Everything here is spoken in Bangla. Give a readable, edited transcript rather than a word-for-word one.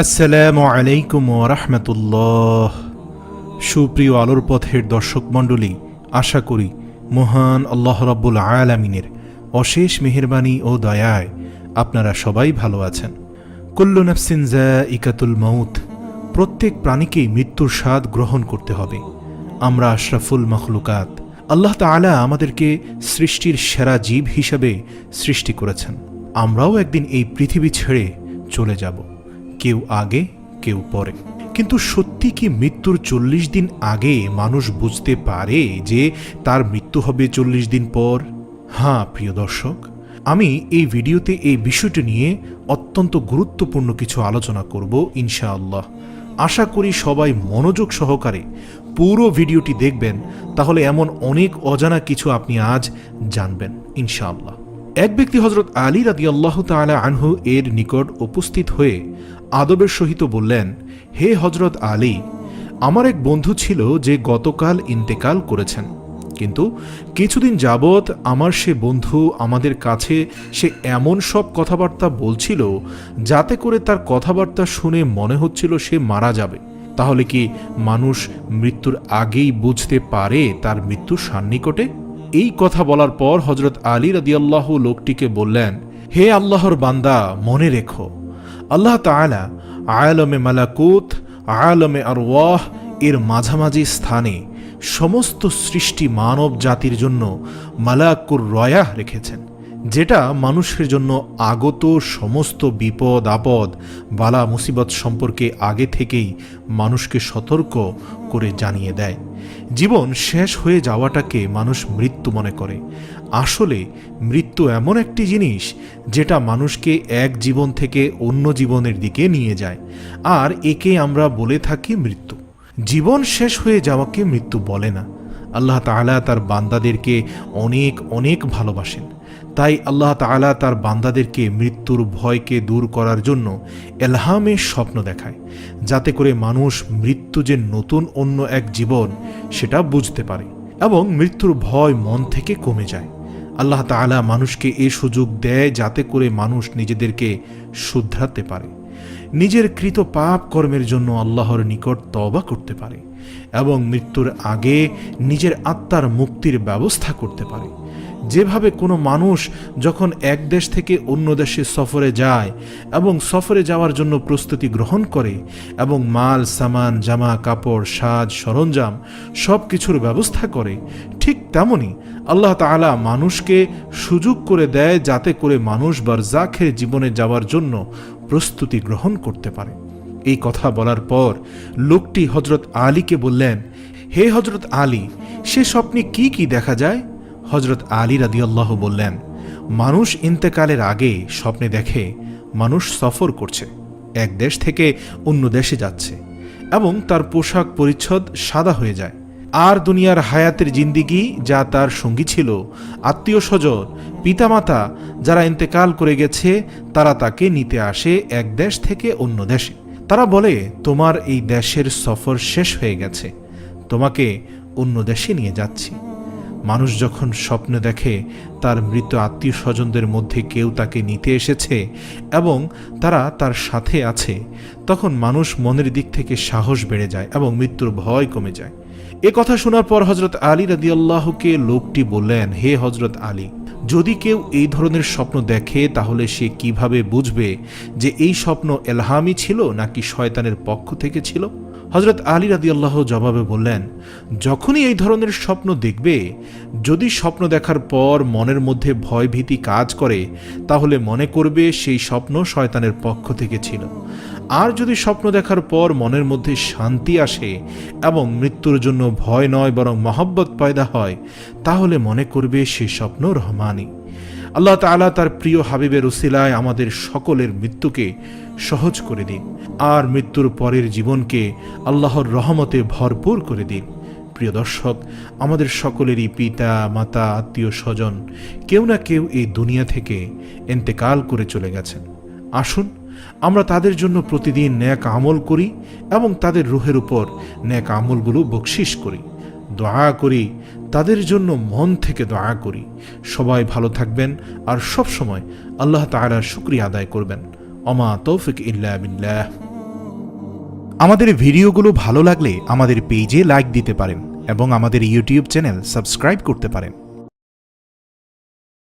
আসসালামু আলাইকুম ওয়া রাহমাতুল্লাহ। সুপ্রিয় আলোর পথের দর্শক মণ্ডলী, আশা করি মহান আল্লাহ রাব্বুল আলামিনের অশেষ মেহেরবানি ও দয়ায় আপনারা সবাই ভালো আছেন। কুল্লু নাফসিন যায়িকাতুল মাউত, প্রত্যেক প্রাণীকেই মৃত্যুর স্বাদ গ্রহণ করতে হবে। আমরা আশরাফুল মখলুকাত, আল্লাহ তাআলা আমাদেরকে সৃষ্টির সেরা জীব হিসাবে সৃষ্টি করেছেন। আমরাও একদিন এই পৃথিবী ছেড়ে চলে যাব, কেউ আগে কেউ পরে। কিন্তু সত্যি কি মৃত্যুর 40 দিন আগে মানুষ বুঝতে পারে যে তার মৃত্যু হবে 40 দিন পর? হ্যাঁ প্রিয় দর্শক, আমি এই ভিডিওতে এই বিষয়টি নিয়ে অত্যন্ত গুরুত্বপূর্ণ কিছু আলোচনা করব ইনশাআল্লাহ। আশা করি সবাই মনোযোগ সহকারে পুরো ভিডিওটি দেখবেন, তাহলে এমন অনেক অজানা কিছু আপনি আজ জানবেন ইনশাআল্লাহ। এক ব্যক্তি হযরত আলী রাদিয়াল্লাহু তাআলা আনহু এর নিকট উপস্থিত হয়ে আদবের সহিত বললেন, হে হযরত আলী, আমার এক বন্ধু ছিল যে গতকাল ইন্তেকাল করেছেন, কিন্তু কিছুদিন যাবৎ আমার সে বন্ধু আমাদের কাছে সে এমন সব কথাবার্তা বলছিল যাতে করে তার কথাবার্তা শুনে মনে হচ্ছিল সে মারা যাবে। তাহলে কি মানুষ মৃত্যুর আগেই বুঝতে পারে তার মৃত্যু সান্নিকটে? এই কথা বলার পর হযরত আলী রাদিয়াল্লাহু লোকটিকে বললেন, হে আল্লাহর বান্দা, মনে রেখো, আল্লাহ তাআলা আলমে মালাকুত, আলমে আরওয়াহ এর মাঝামাঝি স্থানে সমস্ত সৃষ্টি মানব জাতির জন্য মালাকুর রয়াহ রেখেছেন, যেটা মানুষের জন্য আগত সমস্ত বিপদ আপদ বালা মুসিবত সম্পর্কে আগে থেকেই মানুষকে সতর্ক করে জানিয়ে দেয়। জীবন শেষ হয়ে যাওয়াটাকে মানুষ মৃত্যু মনে করে। আসলে মৃত্যু এমন একটি জিনিস যেটা মানুষকে এক জীবন থেকে অন্য জীবনের দিকে নিয়ে যায়, আর একে আমরা বলে থাকি মৃত্যু। জীবন শেষ হয়ে যাওয়াকে মৃত্যু বলে না। আল্লাহ তাআলা তার বান্দাদেরকে অনেক অনেক ভালোবাসেন, তাই আল্লাহ তাআলা তার বান্দাদেরকে মৃত্যুর ভয়কে দূর করার জন্য এলহামের স্বপ্ন দেখায়, যাতে করে মানুষ মৃত্যু যে নতুন অন্য এক জীবন সেটা বুঝতে পারে এবং মৃত্যুর ভয় মন থেকে কমে যায়। আল্লাহ তাআলা মানুষকে এই সুযোগ দেয় যাতে করে মানুষ নিজেদেরকে শুধরাতে পারে, নিজের কৃত পাপ কর্মের জন্য আল্লাহর নিকট তওবা করতে পারে এবং মৃত্যুর আগে নিজের আত্মার মুক্তির ব্যবস্থা করতে পারে। যেভাবে কোনো মানুষ যখন এক দেশ থেকে অন্য দেশে সফরে যায় এবং সফরে যাওয়ার জন্য প্রস্তুতি গ্রহণ করে এবং মাল সামান জামা কাপড় সাজ সরঞ্জাম সব কিছুর ব্যবস্থা করে, ঠিক তেমনি আল্লাহ তাআলা মানুষকে সুযোগ করে দেয় যাতে করে মানুষ বারজাখের জীবনে যাওয়ার জন্য প্রস্তুতি গ্রহণ করতে পারে। এই কথা বলার পর লোকটি হযরত আলীকে বললেন, হে হযরত আলী, সে স্বপ্নে কি কি দেখা যায়? হযরত আলী রাদিয়াল্লাহু বললেন, মানুষ ইন্তেকালের আগে স্বপ্নে দেখে মানুষ সফর করছে, এক দেশ থেকে অন্য দেশে যাচ্ছে এবং তার পোশাক পরিচ্ছদ সাদা হয়ে যায়। আর দুনিয়ার হায়াতের জিন্দিগি যা তার সঙ্গী ছিল, আত্মীয় স্বজন, পিতামাতা যারা ইন্তেকাল করে গেছে, তারা তাকে নিতে আসে এক দেশ থেকে অন্য দেশে। তারা বলে, তোমার এই দেশের সফর শেষ হয়ে গেছে, তোমাকে অন্য দেশে নিয়ে যাচ্ছি। মানুষ যখন স্বপ্নে দেখে তার মৃত আত্মীয় স্বজনদের মধ্যে কেউ তাকে নিতে এসেছে এবং তারা তার সাথে আছে, তখন মানুষ মনের দিক থেকে সাহস বেড়ে যায় এবং মৃত্যুর ভয় কমে যায়। এ কথা শোনার পর হযরত আলী রাদিয়াল্লাহুকে লোকটি বললেন, হে হযরত আলী, যদি কেউ এই ধরনের স্বপ্ন দেখে তাহলে সে কিভাবে বুঝবে যে এই স্বপ্ন এলহামি ছিল নাকি শয়তানের পক্ষ থেকে ছিল? হযরত আলী রাদিয়াল্লাহু জবাবে বললেন, যখনই এই ধরনের স্বপ্ন দেখবে, যদি স্বপ্ন দেখার পর মনের মধ্যে ভয় ভীতি কাজ করে, তাহলে মনে করবে সেই স্বপ্ন শয়তানের পক্ষ থেকে ছিল। আর যদি স্বপ্ন দেখার পর মনের মধ্যে শান্তি আসে এবং মৃত্যুর জন্য ভয় নয় বরং মহব্বত পয়দা হয়, তাহলে মনে করবে সেই স্বপ্ন রহমানি। আল্লাহ তাআলা তার প্রিয় হাবিবের উসিলায় আমাদের সকলের মৃত্যুকে সহজ করে দিন আর মৃত্যুর পরের জীবনকে আল্লাহর রহমতে ভরপুর করে দিন। প্রিয় দর্শক, আমাদের সকলেরই পিতা মাতা আত্মীয় স্বজন কেউ না কেউ এই দুনিয়া থেকে ইন্তেকাল করে চলে গেছেন। আসুন আমরা তাদের জন্য প্রতিদিন নেক আমল করি এবং তাদের রূহের উপর নেক আমলগুলো বকশিশ করি, দোয়া করি, তাদের জন্য মন থেকে দোয়া করি। সবাই ভালো থাকবেন আর সব সময় আল্লাহ তাআলার শুকরিয়া আদায় করবেন। ওমা তৌফিক ইল্লা বিল্লাহ। আমাদের ভিডিওগুলো ভালো লাগলে আমাদের পেজে লাইক দিতে পারেন এবং আমাদের ইউটিউব চ্যানেল সাবস্ক্রাইব করতে পারেন।